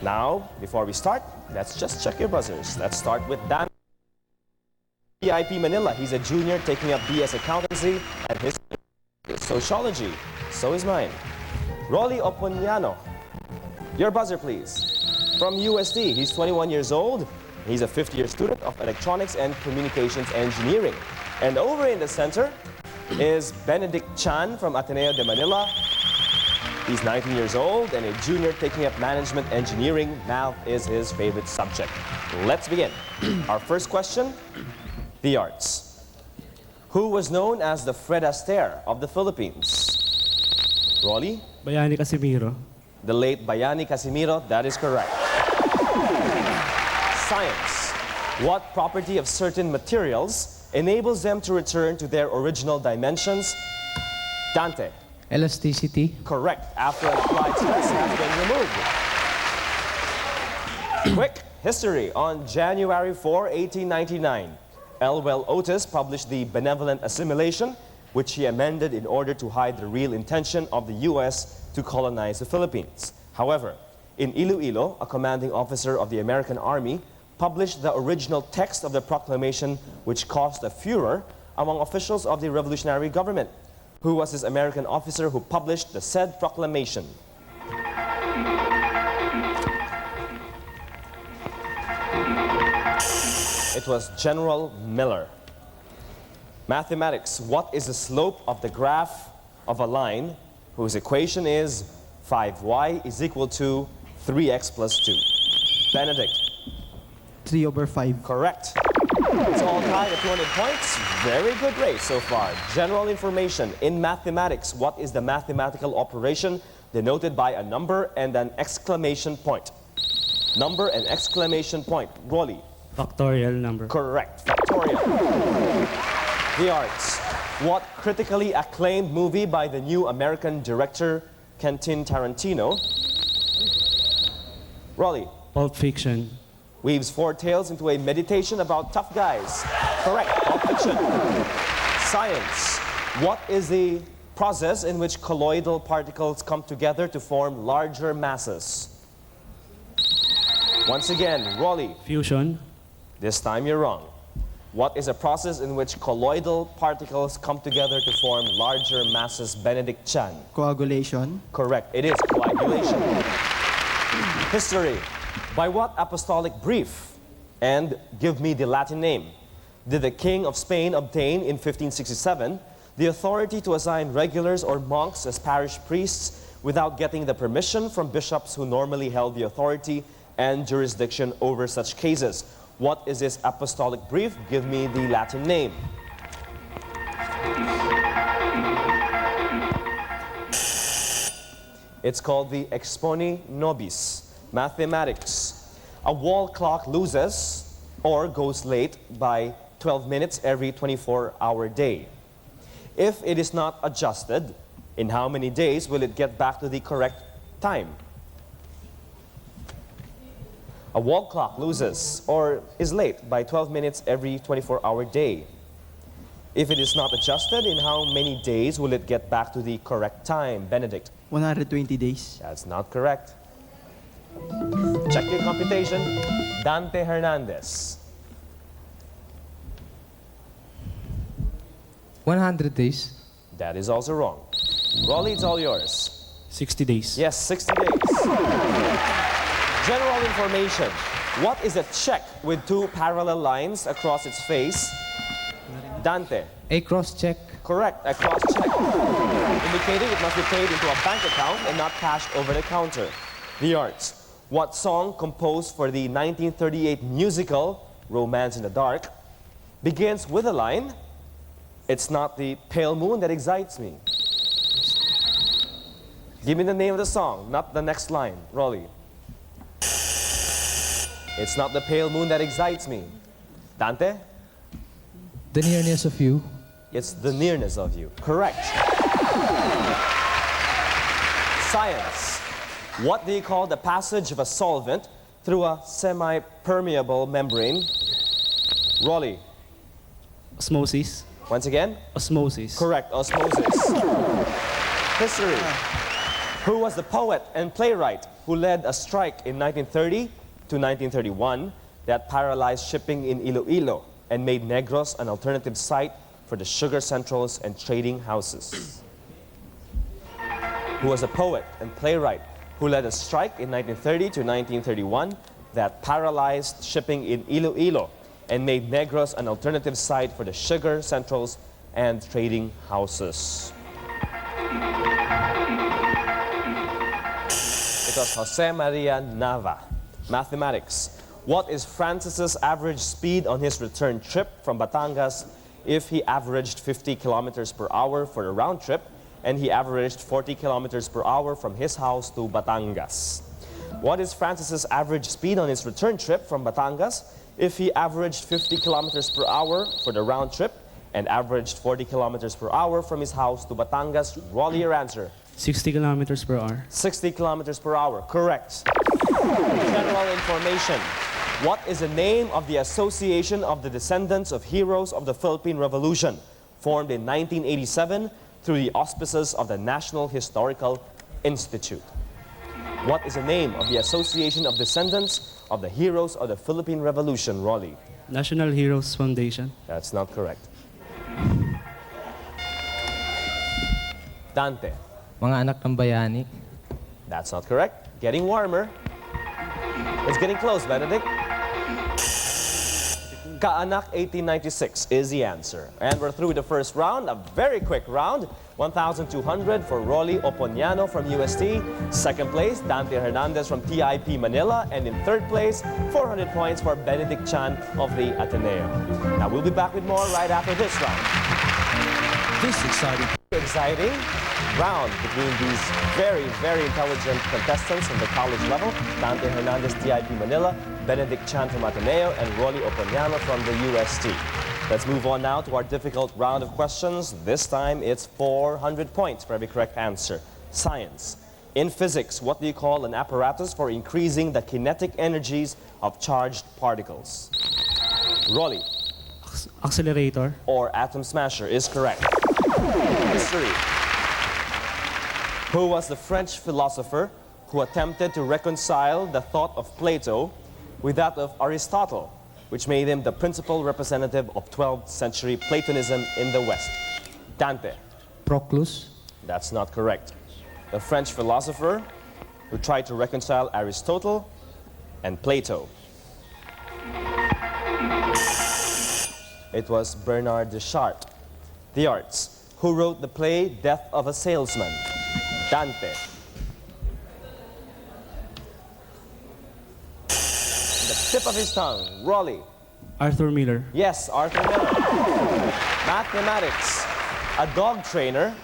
Now, before we start, let's just check your buzzers. Let's start with Dan. VIP Manila. He's a junior taking up BS Accountancy and his Sociology. So is mine. Rolly Oponiano. Your buzzer, please. From UST. He's 21 years old. He's a fifth-year student of Electronics and Communications Engineering. And over in the center is Benedict Chan from Ateneo de Manila. He's 19 years old and a junior taking up Management Engineering. Math is his favorite subject. Let's begin. Our first question, the arts. Who was known as the Fred Astaire of the Philippines? Rolly? Bayani Casimiro. The late Bayani Casimiro, that is correct. Science. What property of certain materials enables them to return to their original dimensions? Dante. Elasticity. Correct. After an applied stress has been removed. Quick history. On January 4, 1899, Elwell Otis published the Benevolent Assimilation, which he amended in order to hide the real intention of the U.S. to colonize the Philippines. However, in Iloilo, a commanding officer of the American Army published the original text of the proclamation, which caused a furor among officials of the revolutionary government. Who was this American officer who published the said proclamation? It was General Miller. Mathematics. What is the slope of the graph of a line whose equation is 5y is equal to 3x plus 2? Benedict. 3/5. Correct. It's all tied at 200 points. Very good race so far. General information. In mathematics, what is the mathematical operation denoted by a number and an exclamation point? Number and exclamation point. Rolly. Factorial number. Correct. Factorial. The arts. What critically acclaimed movie by the new American director Quentin Tarantino? Rolly. Pulp Fiction. Weaves four tales into a meditation about tough guys. Correct. Pulp Fiction. Science. What is the process in which colloidal particles come together to form larger masses? Once again, Rolly. Fusion. This time you're wrong. What is a process in which colloidal particles come together to form larger masses? Benedict Chan. Coagulation. Correct. It is coagulation. History. By what apostolic brief, and give me the Latin name, did the King of Spain obtain in 1567 the authority to assign regulars or monks as parish priests without getting the permission from bishops who normally held the authority and jurisdiction over such cases? What is this apostolic brief? Give me the Latin name. It's called the Exponi Nobis. Mathematics. A wall clock loses or goes late by 12 minutes every 24-hour day. If it is not adjusted, in how many days will it get back to the correct time? A wall clock loses or is late by 12 minutes every 24-hour day. If it is not adjusted, in how many days will it get back to the correct time? Benedict. 120 days. That's not correct. Check your computation. Dante Hernandez. 100 days. That is also wrong. Rolly, it's all yours. 60 days. Yes, 60 days. General information. What is a check with two parallel lines across its face? Dante. A cross check. Correct, a cross check. Indicating it must be paid into a bank account and not cashed over the counter. The arts. What song composed for the 1938 musical Romance in the Dark begins with a line, "It's not the pale moon that excites me"? Give me the name of the song, not the next line. Rolly. It's not the pale moon that excites me. Dante? The nearness of you. It's the nearness of you. Correct. Science. What do you call the passage of a solvent through a semi-permeable membrane? Rolly. Osmosis. Once again? Osmosis. Correct. Osmosis. History. Who was the poet and playwright who led a strike in 1930 to 1931 that paralyzed shipping in Iloilo and made Negros an alternative site for the sugar centrals and trading houses? Who was a poet and playwright who led a strike in 1930 to 1931 that paralyzed shipping in Iloilo and made Negros an alternative site for the sugar centrals and trading houses? It was Jose Maria Nava. Mathematics. What is Francis's average speed on his return trip from Batangas if he averaged 50 kilometers per hour for the round trip and he averaged 40 kilometers per hour from his house to Batangas? What is Francis's average speed on his return trip from Batangas if he averaged 50 kilometers per hour for the round trip and averaged 40 kilometers per hour from his house to Batangas? Roll your answer. 60 kilometers per hour. 60 kilometers per hour. Correct. General information. What is the name of the Association of the Descendants of Heroes of the Philippine Revolution, formed in 1987 through the auspices of the National Historical Institute? What is the name of the Association of Descendants of the Heroes of the Philippine Revolution, Rolly? National Heroes Foundation. That's not correct. Dante. Mga anak ng bayani. That's not correct. Getting warmer. It's getting close, Benedict. Kaanak 1896 is the answer. And we're through with the first round, a very quick round. 1,200 for Rolly Oponiano from UST. Second place, Dante Hernandez from TIP Manila. And in third place, 400 points for Benedict Chan of the Ateneo. Now we'll be back with more right after this round. This Exciting round between these very, very intelligent contestants from the college level. Dante Hernandez, TIP Manila, Benedict Chan from Ateneo, and Rolly Oponiano from the UST. Let's move on now to our difficult round of questions. This time it's 400 points for every correct answer. Science. In physics, what do you call an apparatus for increasing the kinetic energies of charged particles? Rolly. Accelerator. Or atom smasher is correct. History. Who was the French philosopher who attempted to reconcile the thought of Plato with that of Aristotle, which made him the principal representative of 12th century Platonism in the West? Dante. Proclus. That's not correct. The French philosopher who tried to reconcile Aristotle and Plato. It was Bernard Deschartres. The arts. Who wrote the play Death of a Salesman? Dante. The tip of his tongue. Rolly. Arthur Miller. Yes, Arthur Miller. Mathematics. A dog trainer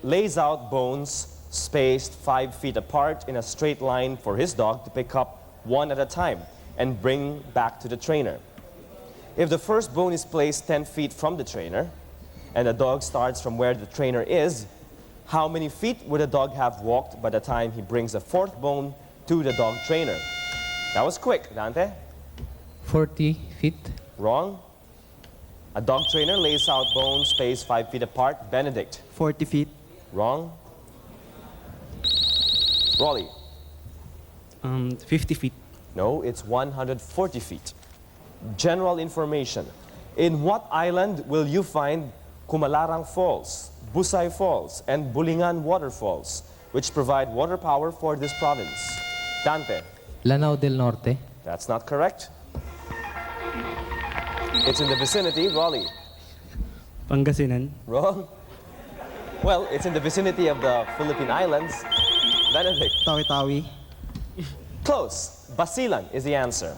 lays out bones spaced 5 feet apart in a straight line for his dog to pick up one at a time and bring back to the trainer. If the first bone is placed 10 feet from the trainer and the dog starts from where the trainer is, how many feet would the dog have walked by the time he brings the fourth bone to the dog trainer? That was quick, Dante. 40 feet. Wrong. A dog trainer lays out bones spaced 5 feet apart. Benedict. 40 feet. Wrong. Rolly. 50 feet. No, it's 140 feet. General information. In what island will you find Kumalarang Falls, Busay Falls, and Bulingan Waterfalls, which provide water power for this province? Dante. Lanao del Norte. That's not correct. It's in the vicinity. Rolly. Pangasinan. Wrong. Well, it's in the vicinity of the Philippine Islands. Benedict. Tawi-Tawi. Close. Basilan is the answer.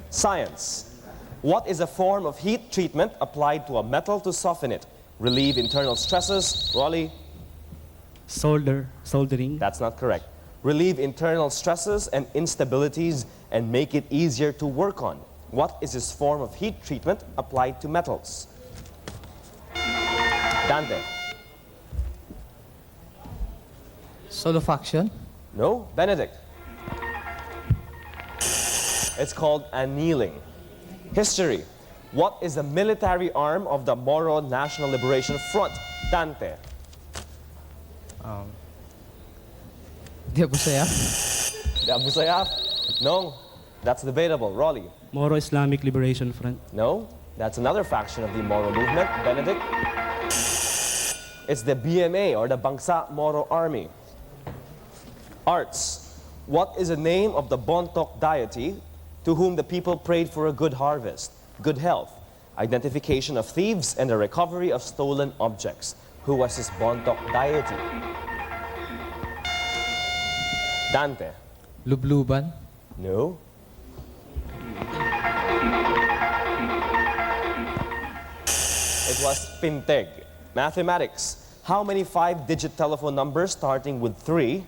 Science. What is a form of heat treatment applied to a metal to soften it, relieve internal stresses? Rolly. Soldering. That's not correct. Relieve internal stresses and instabilities and make it easier to work on. What is this form of heat treatment applied to metals? Dante. Solidification. No. Benedict. It's called annealing. History. What is the military arm of the Moro National Liberation Front? Dante. Di Abu Sayyaf. The Abu Sayyaf? No, that's debatable. Rolly? Moro Islamic Liberation Front. No, that's another faction of the Moro movement. Benedict? It's the BMA, or the Bangsa Moro Army. Arts. What is the name of the Bontok deity to whom the people prayed for a good harvest, good health, identification of thieves, and the recovery of stolen objects? Who was this Bontok deity? Dante? Lubluban. No. It was Pinteg. Mathematics. How many 5-digit telephone numbers starting with 3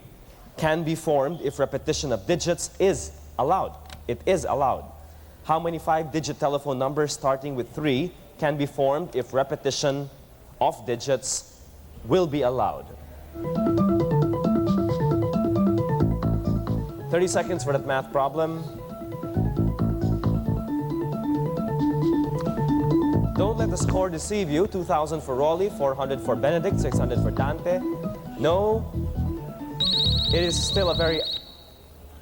can be formed if repetition of digits is allowed? It is allowed. How many 5-digit telephone numbers starting with 3 can be formed if repetition of digits will be allowed? 30 seconds for that math problem. Don't let the score deceive you. 2,000 for Rolly, 400 for Benedict, 600 for Dante. No, it is still a very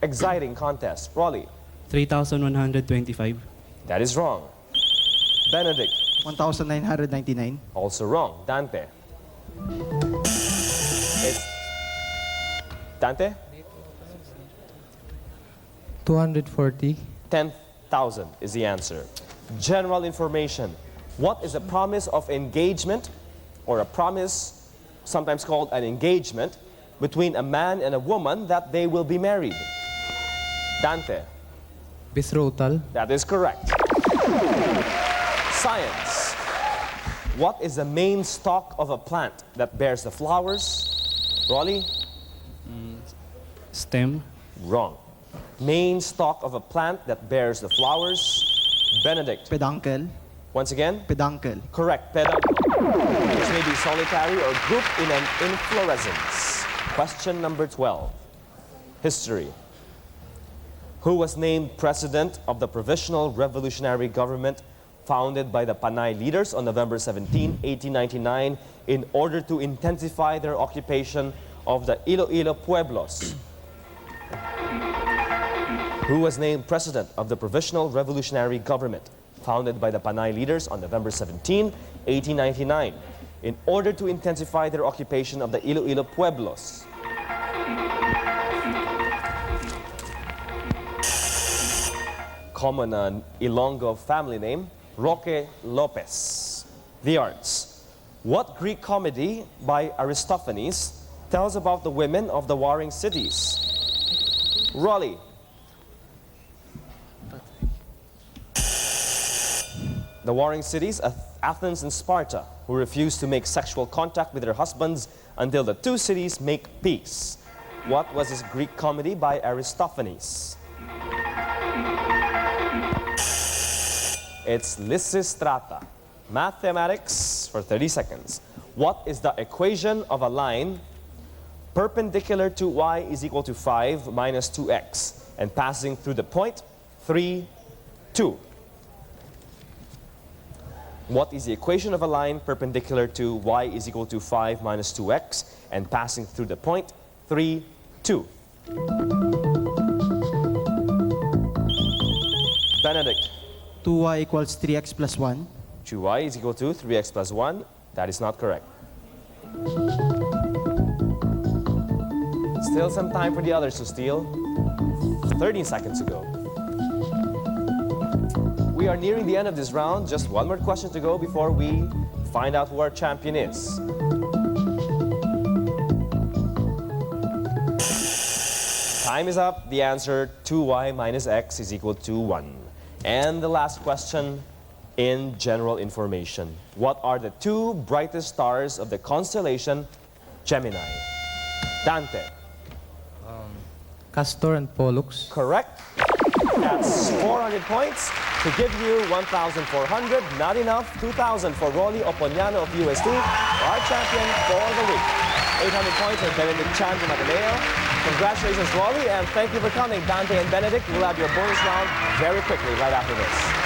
exciting contest. Rolly? 3,125. That is wrong. Benedict? 1,999. Also wrong. Dante? It's Dante? 240. 10,000 is the answer. General information. What is a promise of engagement, or a promise, sometimes called an engagement, between a man and a woman that they will be married? Dante? Betrothal. That is correct. Science. What is the main stalk of a plant that bears the flowers? Rolly? STEM. Wrong. Main stalk of a plant that bears the flowers? Benedict? Peduncle. Once again? Peduncle. Correct. Peduncle. Which may be solitary or grouped in an inflorescence. Question number 12. History. Who was named president of the Provisional Revolutionary Government founded by the Panay leaders on November 17, 1899 in order to intensify their occupation of the Iloilo Pueblos? Who was named president of the Provisional Revolutionary Government founded by the Panay leaders on November 17, 1899 in order to intensify their occupation of the Iloilo Pueblos? Common Ilonggo family name, Roque Lopez. The arts. What Greek comedy by Aristophanes tells about the women of the warring cities? Rolly. The warring cities, Athens and Sparta, who refused to make sexual contact with their husbands until the two cities make peace. What was this Greek comedy by Aristophanes? It's Lysistrata. Mathematics for 30 seconds. What is the equation of a line perpendicular to y is equal to 5 minus 2x and passing through the point 3, 2? What is the equation of a line perpendicular to y is equal to 5 minus 2x and passing through the point 3, 2? Benedict. 2y equals 3x plus 1. 2y is equal to 3x plus 1. That is not correct. Still some time for the others to steal. 13 seconds ago. We are nearing the end of this round. Just one more question to go before we find out who our champion is. Time is up. The answer, 2y minus x is equal to 1. And the last question in general information. What are the two brightest stars of the constellation Gemini? Dante. Castor and Pollux. Correct. That's 400 points to give you 1,400. Not enough. 2,000 for Rolly Oponiano of UST, our champion for the week. 800 points for Benedict Chan from Ateneo. Congratulations, Rolly, and thank you for coming. Dante and Benedict will have your bonus round very quickly right after this.